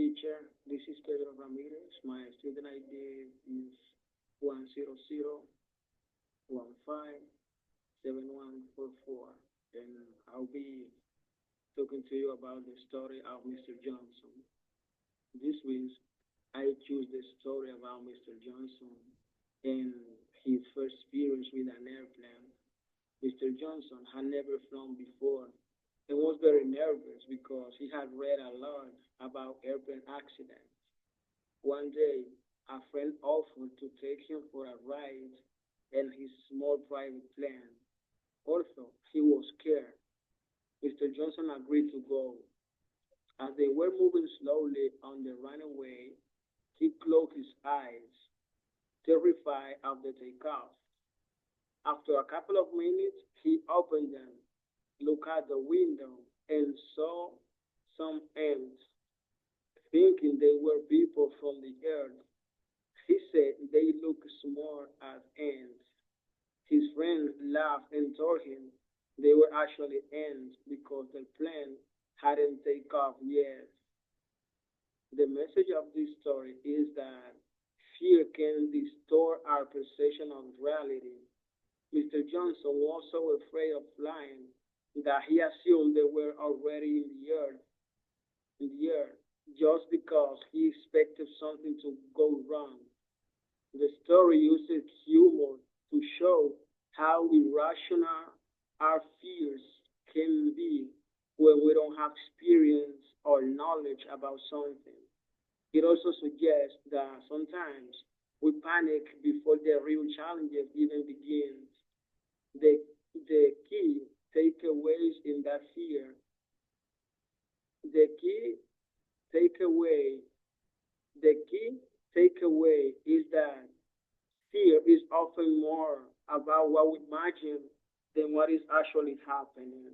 teacher. This is Pedro Ramirez. My student ID is 100157144, and I'll be talking to you about the story of Mr. Johnson. This week, I choose the story about Mr. Johnson and his first experience with an airplane. Mr. Johnson had never flown before and was very nervous because he had read a lot about airplane accidents. One day, a friend offered to take him for a ride in his small private plane. Although he was scared, Mr. Johnson agreed to go. As they were moving slowly on the runway, he closed his eyes, terrified of the takeoff. After a couple of minutes, he opened them, looked out the window, and saw some ants, thinking they were people from the earth. He said they looked small as ants. His friends laughed and told him they were actually ants because the plane hadn't taken off yet. The message of this story is that fear can distort our perception of reality. Mr. Johnson was so afraid of flying that he assumed they were already in the air, just because he expected something to go wrong. The story uses humor to show how irrational our fears can be when we don't have experience or knowledge about something. It also suggests that sometimes we panic before the real challenges even begin. The, the key takeaways in that fear, the key takeaway, the key takeaway is that fear is often more about what we imagine than what is actually happening.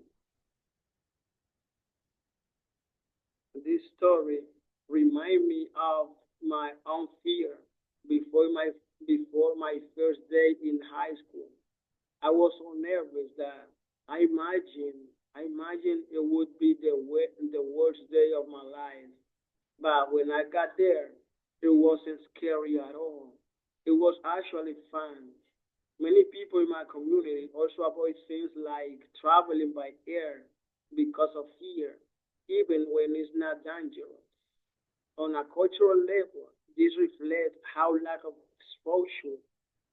This story remind me of my own fear before my before my first day in high school. I was so nervous that I imagined it would be the worst day of my life. But when I got there, it wasn't scary at all. It was actually fun. Many people in my community also avoid things like traveling by air because of fear, even when it's not dangerous. On a cultural level, this reflects how lack of exposure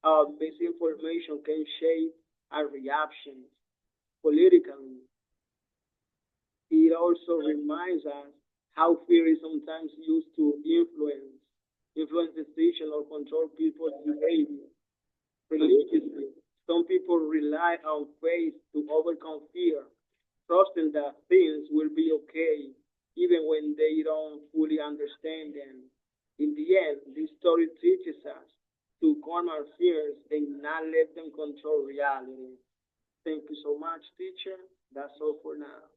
or misinformation can shape our reactions. Politically, it also reminds us how fear is sometimes used to influence decision or control people's behavior. Religiously, some people rely on faith to overcome fear, trusting that things will be okay even when they don't fully understand them. In the end, this story teaches us to calm our fears and not let them control reality. Thank you so much, teacher. That's all for now.